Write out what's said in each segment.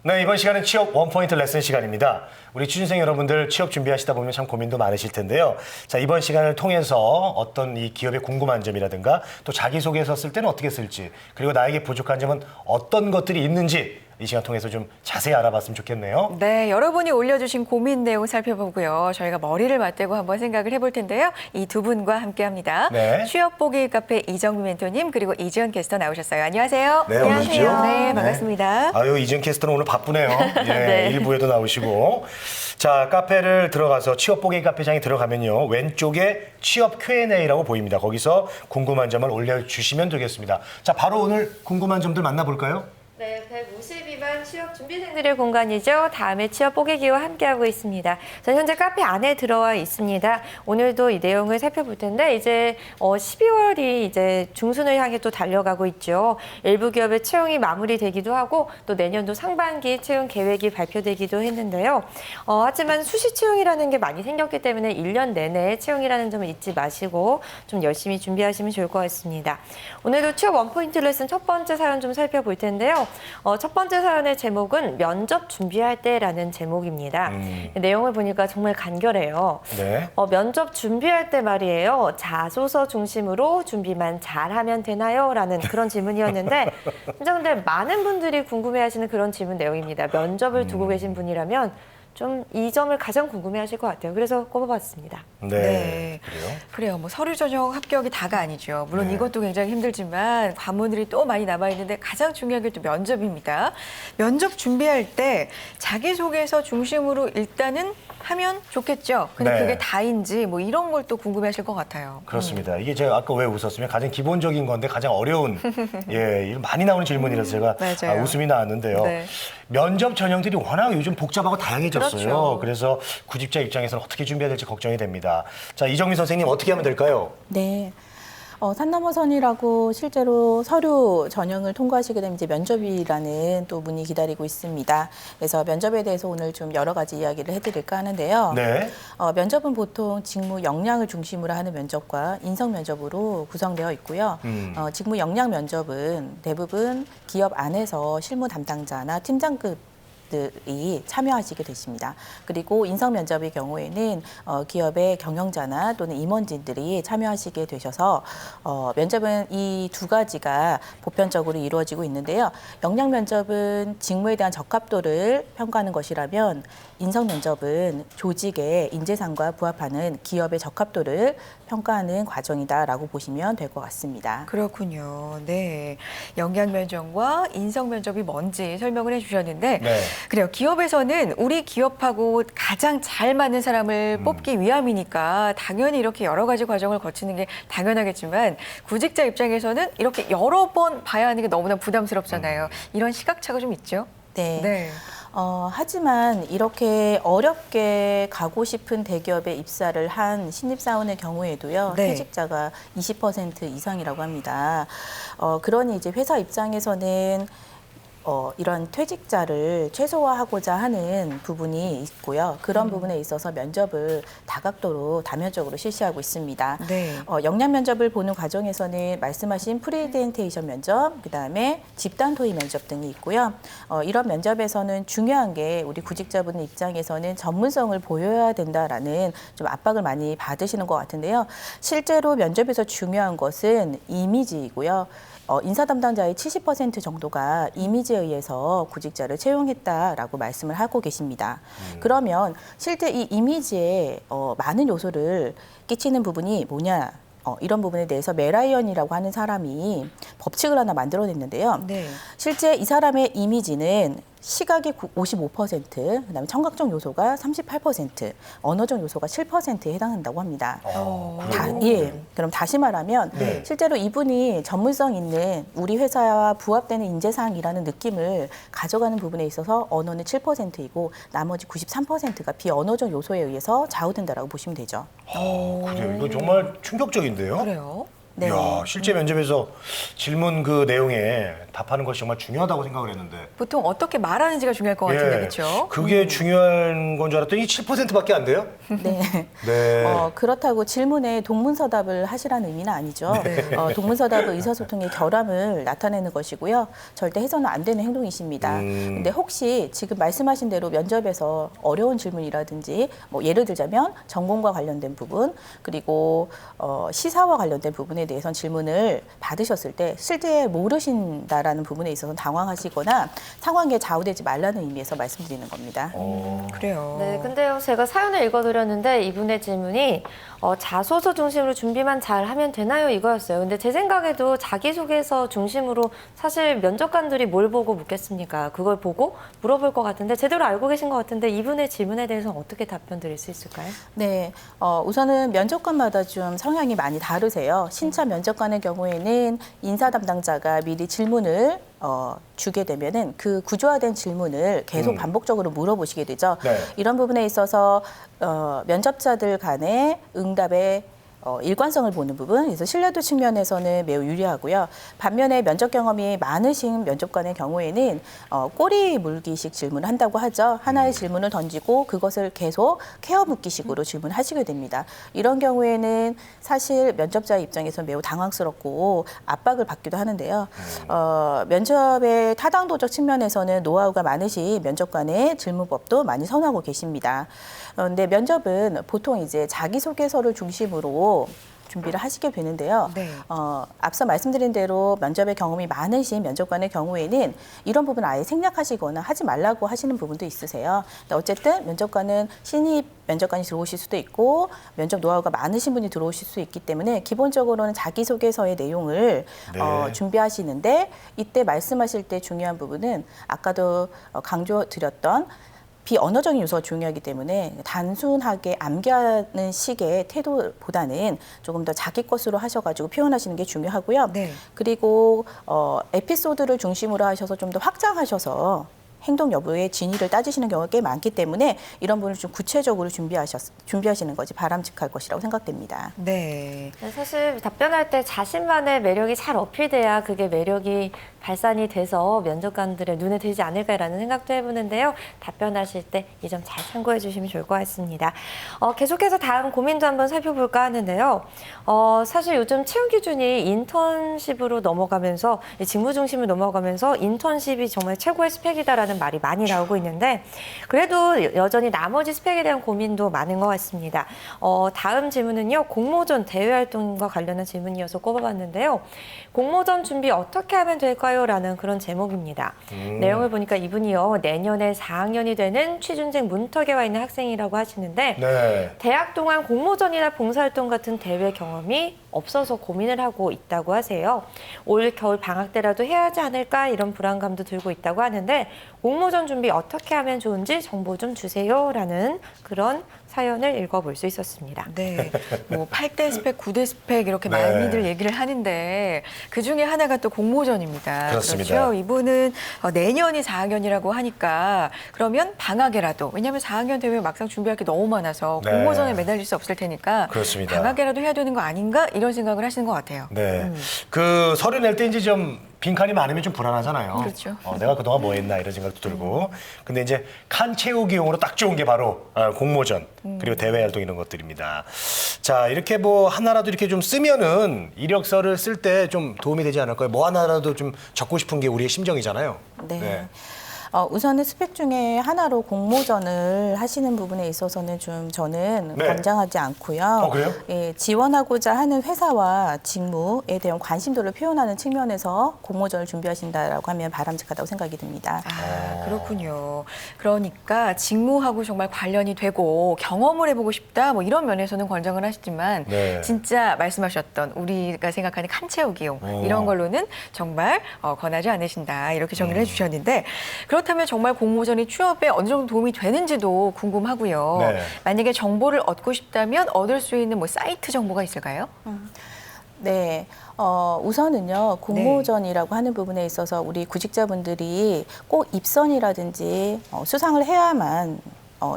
네, 이번 시간은 취업 원포인트 레슨 시간입니다. 우리 취준생 여러분들 취업 준비하시다 보면 참 고민도 많으실 텐데요. 자, 이번 시간을 통해서 어떤 이 기업의 궁금한 점이라든가 또 자기소개서 쓸 때는 어떻게 쓸지, 그리고 나에게 부족한 점은 어떤 것들이 있는지 이 시간 통해서 좀 자세히 알아봤으면 좋겠네요. 네, 여러분이 올려주신 고민 내용 살펴보고요. 저희가 머리를 맞대고 한번 생각을 해볼 텐데요. 이 두 분과 함께합니다. 네. 취업 보기 카페 이정미 멘토님 그리고 이지연 캐스터 나오셨어요. 안녕하세요. 네, 어서 오십시오. 네, 반갑습니다. 아유, 이준 캐스터는 오늘 바쁘네요. 예, 네. 일부에도 나오시고. 자, 카페를 들어가서 취업 보기 카페장에 들어가면요. 왼쪽에 취업 Q&A라고 보입니다. 거기서 궁금한 점을 올려주시면 되겠습니다. 자, 바로 오늘 궁금한 점들 만나볼까요? 네, 152만 취업 준비생들의 공간이죠. 다음에 취업 뽀개기와 함께하고 있습니다. 저는 현재 카페 안에 들어와 있습니다. 오늘도 이 내용을 살펴볼 텐데 이제 12월이 이제 중순을 향해 또 달려가고 있죠. 일부 기업의 채용이 마무리되기도 하고 또 내년도 상반기 채용 계획이 발표되기도 했는데요. 하지만 수시 채용이라는 게 많이 생겼기 때문에 1년 내내 채용이라는 점을 잊지 마시고 좀 열심히 준비하시면 좋을 것 같습니다. 오늘도 취업 원포인트 레슨 첫 번째 사연 좀 살펴볼 텐데요. 첫 번째 사연의 제목은 면접 준비할 때라는 제목입니다. 내용을 보니까 정말 간결해요. 네. 면접 준비할 때 말이에요. 자소서 중심으로 준비만 잘하면 되나요? 라는 그런 질문이었는데 진짜 근데 많은 분들이 궁금해하시는 그런 질문 내용입니다. 면접을 두고 계신 분이라면 좀 이 점을 가장 궁금해하실 것 같아요. 그래서 꼽아봤습니다. 네. 그래요. 뭐 서류 전형 합격이 다가 아니죠. 물론 네. 이것도 굉장히 힘들지만 관문들이 또 많이 남아 있는데 가장 중요한 게 또 면접입니다. 면접 준비할 때 자기소개서 중심으로 일단은 하면 좋겠죠. 근데 네. 그게 다인지 뭐 이런 걸 또 궁금해하실 것 같아요. 그렇습니다. 이게 제가 아까 왜 웃었으면 가장 기본적인 건데 가장 어려운 예, 많이 나오는 질문이라서 제가 맞아요. 웃음이 나왔는데요. 네. 면접 전형들이 워낙 요즘 복잡하고 다양해졌어요. 그렇죠. 그래서 구직자 입장에서는 어떻게 준비해야 될지 걱정이 됩니다. 자, 이정미 선생님 어떻게 하면 될까요? 네. 산 넘어선이라고 실제로 서류 전형을 통과하시게 되면 이제 면접이라는 또 문이 기다리고 있습니다. 그래서 면접에 대해서 오늘 좀 여러 가지 이야기를 해드릴까 하는데요. 네. 면접은 보통 직무 역량을 중심으로 하는 면접과 인성 면접으로 구성되어 있고요. 직무 역량 면접은 대부분 기업 안에서 실무 담당자나 팀장급 들이 참여하시게 되십니다. 그리고 인성 면접의 경우에는 기업의 경영자나 또는 임원진들이 참여하시게 되셔서 면접은 이 두 가지가 보편적으로 이루어지고 있는데요. 역량 면접은 직무에 대한 적합도를 평가하는 것이라면 인성 면접은 조직의 인재상과 부합하는 기업의 적합도를 평가하는 과정이다라고 보시면 될 것 같습니다. 그렇군요. 네. 역량 면접과 인성 면접이 뭔지 설명을 해주셨는데 네. 그래요. 기업에서는 우리 기업하고 가장 잘 맞는 사람을 뽑기 위함이니까 당연히 이렇게 여러 가지 과정을 거치는 게 당연하겠지만 구직자 입장에서는 이렇게 여러 번 봐야 하는 게 너무나 부담스럽잖아요. 이런 시각차가 좀 있죠? 네. 네. 하지만 이렇게 어렵게 가고 싶은 대기업에 입사를 한 신입사원의 경우에도요, 네. 퇴직자가 20% 이상이라고 합니다. 그러니 이제 회사 입장에서는 이런 퇴직자를 최소화하고자 하는 부분이 있고요. 그런 부분에 있어서 면접을 다각도로 다면적으로 실시하고 있습니다. 네. 역량 면접을 보는 과정에서는 말씀하신 프리젠테이션 면접, 그다음에 집단 토의 면접 등이 있고요. 이런 면접에서는 중요한 게 우리 구직자분 입장에서는 전문성을 보여야 된다라는 좀 압박을 많이 받으시는 것 같은데요. 실제로 면접에서 중요한 것은 이미지이고요. 인사 담당자의 70% 정도가 이미지에 의해서 구직자를 채용했다라고 말씀을 하고 계십니다. 그러면 실제 이 이미지에 많은 요소를 끼치는 부분이 뭐냐? 이런 부분에 대해서 메라이언이라고 하는 사람이 법칙을 하나 만들어냈는데요. 네. 실제 이 사람의 이미지는 시각이 55%, 그다음에 청각적 요소가 38%, 언어적 요소가 7%에 해당한다고 합니다. 그럼 다시 말하면 네. 실제로 이분이 전문성 있는 우리 회사와 부합되는 인재상이라는 느낌을 가져가는 부분에 있어서 언어는 7%이고 나머지 93%가 비언어적 요소에 의해서 좌우된다라고 보시면 되죠. 그래요. 이거 정말 충격적인데요. 그래요? 네. 이야, 실제 면접에서 질문 그 내용에 답하는 것이 정말 중요하다고 생각을 했는데. 보통 어떻게 말하는지가 중요할 것 같은데, 그렇죠? 그게 중요한 건 줄 알았더니 7%밖에 안 돼요? 네. 네. 그렇다고 질문에 동문서답을 하시라는 의미는 아니죠. 동문서답은 의사소통의 결함을 나타내는 것이고요. 절대 해서는 안 되는 행동이십니다. 근데 혹시 지금 말씀하신 대로 면접에서 어려운 질문이라든지 뭐 예를 들자면 전공과 관련된 부분 그리고 시사와 관련된 부분에 대해서는 질문을 받으셨을 때 실제 모르신다라는 부분에 있어서 당황하시거나 상황에 좌우되지 말라는 의미에서 말씀드리는 겁니다. 그래요. 네, 근데요, 제가 사연을 읽어드렸는데 이분의 질문이 자소서 중심으로 준비만 잘 하면 되나요? 이거였어요. 근데 제 생각에도 자기소개서 중심으로 사실 면접관들이 뭘 보고 묻겠습니까? 그걸 보고 물어볼 것 같은데 제대로 알고 계신 것 같은데 이분의 질문에 대해서는 어떻게 답변 드릴 수 있을까요? 네, 우선은 면접관마다 좀 성향이 많이 다르세요. 신차 면접관의 경우에는 인사 담당자가 미리 질문을 주게 되면은 그 구조화된 질문을 계속 반복적으로 물어보시게 되죠. 네. 이런 부분에 있어서 면접자들 간의 응답의 일관성을 보는 부분, 그래서 신뢰도 측면에서는 매우 유리하고요. 반면에 면접 경험이 많으신 면접관의 경우에는 꼬리 물기식 질문을 한다고 하죠. 하나의 질문을 던지고 그것을 계속 케어 묻기식으로 질문하시게 됩니다. 이런 경우에는 사실 면접자 입장에서 매우 당황스럽고 압박을 받기도 하는데요. 면접의 타당도적 측면에서는 노하우가 많으신 면접관의 질문법도 많이 선호하고 계십니다. 근데 면접은 보통 이제 자기소개서를 중심으로 준비를 하시게 되는데요. 네. 앞서 말씀드린 대로 면접의 경험이 많으신 면접관의 경우에는 이런 부분 아예 생략하시거나 하지 말라고 하시는 부분도 있으세요. 근데 어쨌든 면접관은 신입 면접관이 들어오실 수도 있고 면접 노하우가 많으신 분이 들어오실 수 있기 때문에 기본적으로는 자기소개서의 내용을 네. 준비하시는데 이때 말씀하실 때 중요한 부분은 아까도 강조드렸던 비언어적인 요소가 중요하기 때문에 단순하게 암기하는 식의 태도보다는 조금 더 자기 것으로 하셔가지고 표현하시는 게 중요하고요. 네. 그리고 에피소드를 중심으로 하셔서 좀 더 확장하셔서 행동 여부의 진위를 따지시는 경우가 꽤 많기 때문에 이런 부분을 좀 구체적으로 준비하시는 것이 바람직할 것이라고 생각됩니다. 네. 네, 사실 답변할 때 자신만의 매력이 잘 어필돼야 그게 매력이 발산이 돼서 면접관들의 눈에 들지 않을까라는 생각도 해보는데요. 답변하실 때 이 점 잘 참고해 주시면 좋을 것 같습니다. 계속해서 다음 고민도 한번 살펴볼까 하는데요. 사실 요즘 채용 기준이 인턴십으로 넘어가면서 직무 중심으로 넘어가면서 인턴십이 정말 최고의 스펙이다라는 말이 많이 나오고 있는데 그래도 여전히 나머지 스펙에 대한 고민도 많은 것 같습니다. 다음 질문은요. 공모전 대외 활동과 관련한 질문이어서 꼽아봤는데요. 공모전 준비 어떻게 하면 될까요? 라는 그런 제목입니다. 내용을 보니까 이분이요. 내년에 4학년이 되는 취준생 문턱에 와 있는 학생이라고 하시는데 네. 대학 동안 공모전이나 봉사활동 같은 대회 경험이 없어서 고민을 하고 있다고 하세요. 올 겨울 방학 때라도 해야 하지 않을까 이런 불안감도 들고 있다고 하는데 공모전 준비 어떻게 하면 좋은지 정보 좀 주세요라는 그런 사연을 읽어볼 수 있었습니다. 네. 뭐 8대 스펙, 9대 스펙 이렇게 네. 많이들 얘기를 하는데 그중에 하나가 또 공모전입니다. 그렇습니다. 그렇죠. 이분은 내년이 4학년이라고 하니까 그러면 방학에라도 왜냐하면 4학년 되면 막상 준비할 게 너무 많아서 네. 공모전에 매달릴 수 없을 테니까 그렇습니다. 방학에라도 해야 되는 거 아닌가 이런 생각을 하시는 것 같아요. 네. 그 서류 낼 때 이제 좀 빈칸이 많으면 좀 불안하잖아요. 그렇죠. 내가 그동안 뭐 했나 이런 생각도 들고. 근데 이제 칸 채우기용으로 딱 좋은 게 바로 공모전 그리고 대외 활동 이런 것들입니다. 자, 이렇게 뭐 하나라도 이렇게 좀 쓰면은 이력서를 쓸 때 좀 도움이 되지 않을까요? 뭐 하나라도 좀 적고 싶은 게 우리의 심정이잖아요. 네. 우선은 스펙 중에 하나로 공모전을 하시는 부분에 있어서는 좀 저는 네. 권장하지 않고요. 그래요? 예, 지원하고자 하는 회사와 직무에 대한 관심도를 표현하는 측면에서 공모전을 준비하신다라고 하면 바람직하다고 생각이 듭니다. 그렇군요. 그러니까 직무하고 정말 관련이 되고 경험을 해보고 싶다 뭐 이런 면에서는 권장을 하시지만 네. 진짜 말씀하셨던 우리가 생각하는 칸 채우기용 이런 걸로는 정말 권하지 않으신다 이렇게 정리를 해주셨는데 그렇다면 정말 공모전이 취업에 어느 정도 도움이 되는지도 궁금하고요. 네. 만약에 정보를 얻고 싶다면 얻을 수 있는 뭐 사이트 정보가 있을까요? 네. 우선은요, 공모전이라고 하는 부분에 있어서 우리 구직자분들이 꼭 입선이라든지 수상을 해야만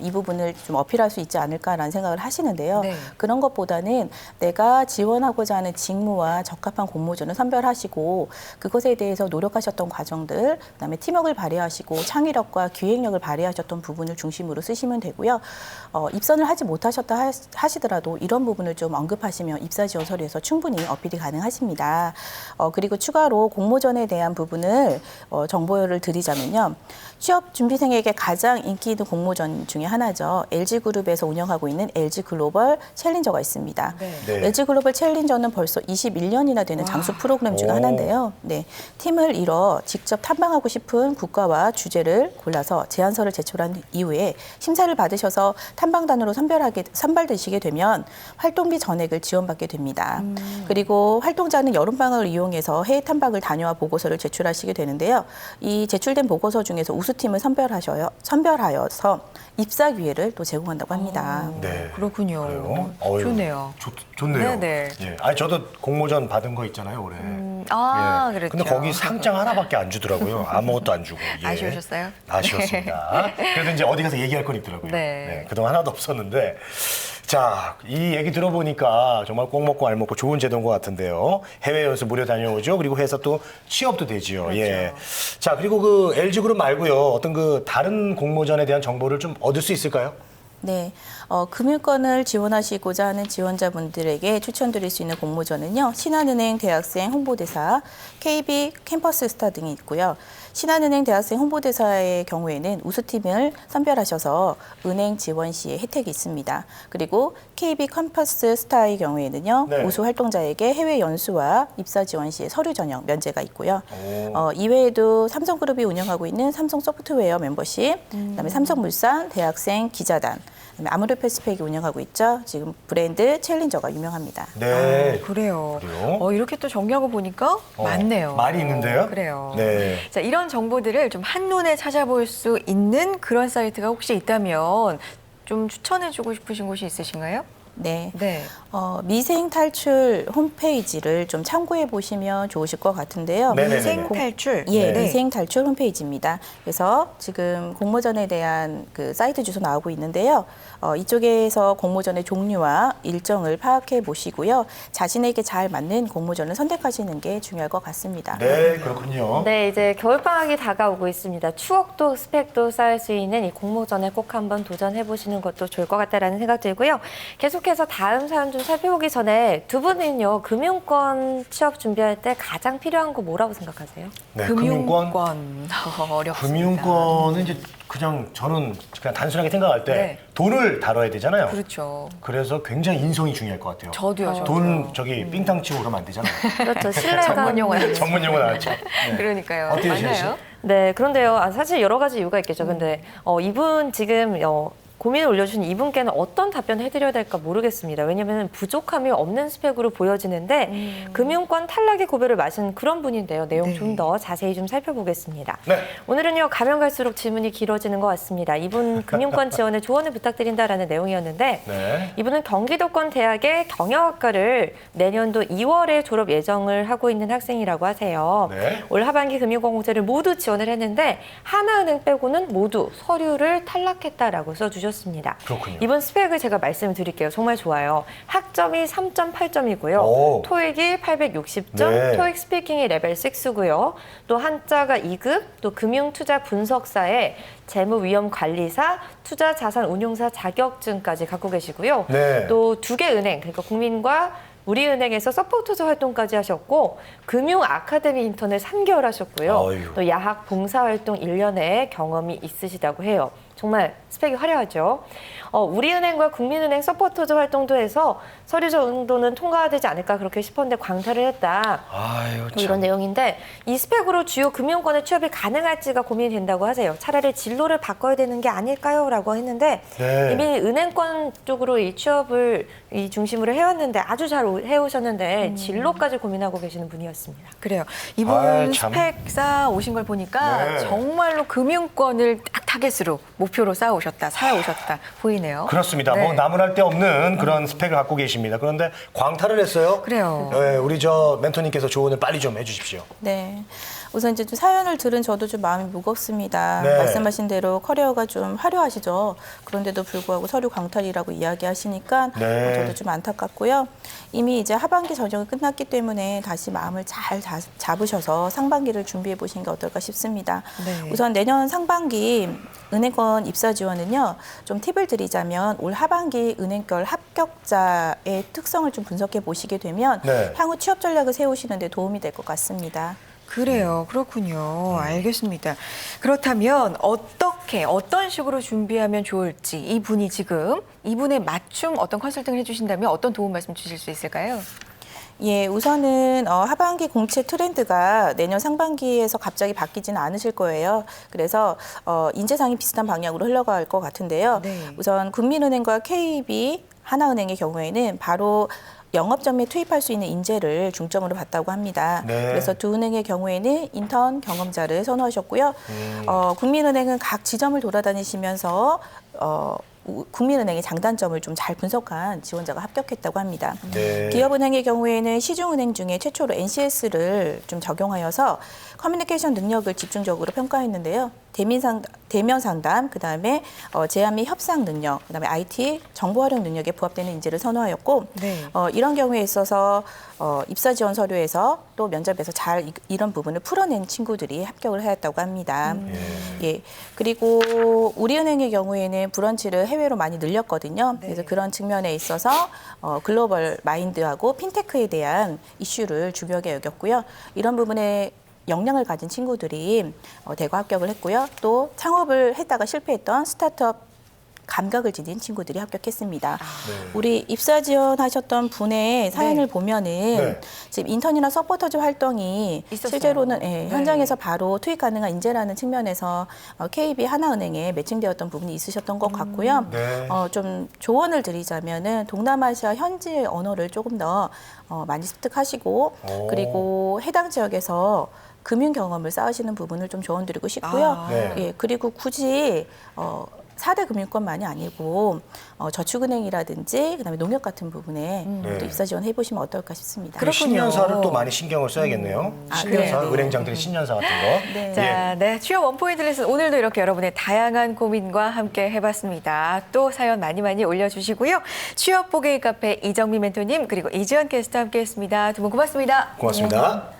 이 부분을 좀 어필할 수 있지 않을까라는 생각을 하시는데요. 네. 그런 것보다는 내가 지원하고자 하는 직무와 적합한 공모전을 선별하시고 그것에 대해서 노력하셨던 과정들, 그다음에 팀워크를 발휘하시고 창의력과 기획력을 발휘하셨던 부분을 중심으로 쓰시면 되고요. 입선을 하지 못하셨다 하시더라도 이런 부분을 좀 언급하시면 입사 지원 서류에서 충분히 어필이 가능하십니다. 그리고 추가로 공모전에 대한 부분을 정보를 드리자면요. 취업 준비생에게 가장 인기 있는 공모전 중에 하나죠. LG그룹에서 운영하고 있는 LG글로벌 챌린저가 있습니다. 네. 네. LG글로벌 챌린저는 벌써 21년이나 되는 장수 프로그램 중에 오. 하나인데요. 네, 팀을 이뤄 직접 탐방하고 싶은 국가와 주제를 골라서 제안서를 제출한 이후에 심사를 받으셔서 탐방단으로 선발되시게 되면 활동비 전액을 지원받게 됩니다. 그리고 활동자는 여름방학을 이용해서 해외 탐방을 다녀와 보고서를 제출하시게 되는데요. 이 제출된 보고서 중에서 우수팀을 선별하여서 입사 기회를 또 제공한다고 합니다. 네. 그렇군요. 그래요? 어휴, 좋네요. 좋네요. 네네. 예. 아니 저도 공모전 받은 거 있잖아요 올해. 예. 그렇죠. 근데 거기 상장 하나밖에 안 주더라고요. 아무것도 안 주고. 예. 아쉬우셨어요? 아쉬웠습니다. 그래도 이제 어디 가서 얘기할 건 있더라고요. 네. 그동안 하나도 없었는데. 자, 이 얘기 들어보니까 정말 꼭 먹고 알 먹고 좋은 제도인 것 같은데요. 해외 연수 무료 다녀오죠. 그리고 회사 또 취업도 되지요. 그렇죠. 예. 자, 그리고 그 LG그룹 말고요. 어떤 그 다른 공모전에 대한 정보를 좀 얻을 수 있을까요? 네, 금융권을 지원하시고자 하는 지원자분들에게 추천드릴 수 있는 공모전은요. 신한은행 대학생 홍보대사, KB 캠퍼스 스타 등이 있고요. 신한은행 대학생 홍보대사의 경우에는 우수팀을 선별하셔서 은행 지원 시에 혜택이 있습니다. 그리고 KB 캠퍼스 스타의 경우에는요. 네. 우수 활동자에게 해외 연수와 입사 지원 시에 서류 전형 면제가 있고요. 오. 이외에도 삼성그룹이 운영하고 있는 삼성 소프트웨어 멤버십, 그다음에 삼성물산 대학생 기자단, 그다음에 아모레패스팩이 운영하고 있죠. 지금 브랜드 챌린저가 유명합니다. 네. 그래요. 그래요? 이렇게 또 정리하고 보니까 많네요. 많이 있는데요? 그래요. 네. 자, 이런 정보들을 좀 한눈에 찾아볼 수 있는 그런 사이트가 혹시 있다면 좀 추천해주고 싶으신 곳이 있으신가요? 네. 네. 미생 탈출 홈페이지를 좀 참고해 보시면 좋으실 것 같은데요. 네네네. 미생 탈출. 예, 네. 미생 탈출 홈페이지입니다. 그래서 지금 공모전에 대한 그 사이트 주소 나오고 있는데요. 이쪽에서 공모전의 종류와 일정을 파악해 보시고요. 자신에게 잘 맞는 공모전을 선택하시는 게 중요할 것 같습니다. 네, 그렇군요. 네, 이제 겨울방학이 다가오고 있습니다. 추억도 스펙도 쌓을 수 있는 이 공모전에 꼭 한번 도전해보시는 것도 좋을 것 같다라는 생각 들고요. 계속해서 다음 사연 좀 살펴보기 전에 두 분은요, 금융권 취업 준비할 때 가장 필요한 거 뭐라고 생각하세요? 네, 금융권. 어렵습니다. 금융권은 이제 그냥 저는 그냥 단순하게 생각할 때 네. 돈을 다뤄야 되잖아요. 그렇죠. 그래서 굉장히 인성이 중요할 것 같아요. 저도요. 돈 저기 삥땅 치고 그러면 안 되잖아요. 그렇죠. 신뢰감. 전문 용어예요. 전문 용어 나왔죠. 네. 그러니까요. 어때요, 지현 씨? 맞나요? 네, 그런데요. 사실 여러 가지 이유가 있겠죠. 근데 이분 지금 고민을 올려주신 이분께는 어떤 답변을 해드려야 될까 모르겠습니다. 왜냐하면 부족함이 없는 스펙으로 보여지는데 금융권 탈락의 고배를 마신 그런 분인데요. 내용 네. 좀 더 자세히 좀 살펴보겠습니다. 네. 오늘은요. 가면 갈수록 질문이 길어지는 것 같습니다. 이분 금융권 지원에 조언을 부탁드린다라는 내용이었는데 네. 이분은 경기도권 대학의 경영학과를 내년도 2월에 졸업 예정을 하고 있는 학생이라고 하세요. 네. 올 하반기 금융공고제를 모두 지원을 했는데 하나은행 빼고는 모두 서류를 탈락했다라고 써주셨습니다. 그렇군요. 이번 스펙을 제가 말씀드릴게요. 정말 좋아요. 학점이 3.8점이고요. 오. 토익이 860점, 네. 토익 스피킹이 레벨 6고요. 또 한자가 2급, 또 금융투자 분석사에 재무위험관리사, 투자자산운용사 자격증까지 갖고 계시고요. 네. 또 두 개 은행, 그러니까 국민과 우리은행에서 서포터즈 활동까지 하셨고 금융 아카데미 인턴을 3개월 하셨고요. 어휴. 또 야학 봉사활동 1년의 경험이 있으시다고 해요. 정말 스펙이 화려하죠. 우리은행과 국민은행 서포터즈 활동도 해서 서류 정도는 통과되지 않을까 그렇게 싶었는데 광탈을 했다. 아유, 뭐 이런 내용인데 이 스펙으로 주요 금융권에 취업이 가능할지가 고민이 된다고 하세요. 차라리 진로를 바꿔야 되는 게 아닐까요? 라고 했는데 네. 이미 은행권 쪽으로 이 취업을 이 중심으로 해왔는데 아주 잘 해오셨는데 진로까지 고민하고 계시는 분이었습니다. 그래요. 이분 아이, 참. 스펙 쌓아 오신 걸 보니까 네. 정말로 금융권을 딱 타겟으로 목표로 쌓아오셨다, 살아오셨다 보이네요. 그렇습니다. 네. 뭐 나무랄 데 없는 그런 스펙을 갖고 계십니다. 그런데 광탈을 했어요. 그래요. 네, 우리 저 멘토님께서 조언을 빨리 좀 해주십시오. 네. 우선 이제 좀 사연을 들은 저도 좀 마음이 무겁습니다. 네. 말씀하신 대로 커리어가 좀 화려하시죠. 그런데도 불구하고 서류 광탈이라고 이야기하시니까 네. 저도 좀 안타깝고요. 이미 이제 하반기 전형이 끝났기 때문에 다시 마음을 잘 잡으셔서 상반기를 준비해 보시는 게 어떨까 싶습니다. 네. 우선 내년 상반기 은행권 입사 지원은요. 좀 팁을 드리자면 올 하반기 은행별 합격자의 특성을 좀 분석해 보시게 되면 네. 향후 취업 전략을 세우시는 데 도움이 될 것 같습니다. 그래요. 그렇군요. 알겠습니다. 그렇다면 어떤 식으로 준비하면 좋을지 이분이 지금 이분에 맞춤 어떤 컨설팅을 해주신다면 어떤 도움 말씀 주실 수 있을까요? 예, 우선은 하반기 공채 트렌드가 내년 상반기에서 갑자기 바뀌지는 않으실 거예요. 그래서 인재상이 비슷한 방향으로 흘러갈 것 같은데요. 네. 우선 국민은행과 KB, 하나은행의 경우에는 바로 영업점에 투입할 수 있는 인재를 중점으로 봤다고 합니다. 네. 그래서 두 은행의 경우에는 인턴 경험자를 선호하셨고요. 국민은행은 각 지점을 돌아다니시면서 국민은행의 장단점을 좀 잘 분석한 지원자가 합격했다고 합니다. 네. 기업은행의 경우에는 시중은행 중에 최초로 NCS를 좀 적용하여서 커뮤니케이션 능력을 집중적으로 평가했는데요. 대면 상담, 그다음에 제안 및 협상 능력, 그다음에 IT 정보 활용 능력에 부합되는 인재를 선호하였고 네. 이런 경우에 있어서 입사 지원 서류에서 또 면접에서 잘 이런 부분을 풀어낸 친구들이 합격을 하였다고 합니다. 예. 그리고 우리은행의 경우에는 브런치를 해외로 많이 늘렸거든요. 그래서 그런 측면에 있어서 글로벌 마인드하고 핀테크에 대한 이슈를 중요하게 여겼고요. 이런 부분에 역량을 가진 친구들이 대거 합격을 했고요. 또 창업을 했다가 실패했던 스타트업 감각을 지닌 친구들이 합격했습니다. 우리 입사 지원하셨던 분의 사연을 보면은 네. 지금 인턴이나 서포터즈 활동이 있었어요. 실제로는 네. 현장에서 바로 투입 가능한 인재라는 측면에서 KB 하나은행에 매칭되었던 부분이 있으셨던 것 같고요. 네. 좀 조언을 드리자면은 동남아시아 현지의 언어를 조금 더 많이 습득하시고 그리고 해당 지역에서 금융 경험을 쌓으시는 부분을 좀 조언드리고 싶고요. 네. 예, 그리고 굳이 4대 금융권만이 아니고 저축은행이라든지 그다음에 농협 같은 부분에 네. 또 입사 지원해 보시면 어떨까 싶습니다. 그리고 신년사를 또 많이 신경을 써야겠네요. 신년사, 그래요? 은행장들의 신년사 같은 거. 네. 자, 네. 취업 원포인트 레슨 오늘도 이렇게 여러분의 다양한 고민과 함께 해봤습니다. 또 사연 많이 올려주시고요. 취업 보게이 카페 이정미 멘토님 그리고 이지연 게스트 함께했습니다. 두 분 고맙습니다. 고맙습니다.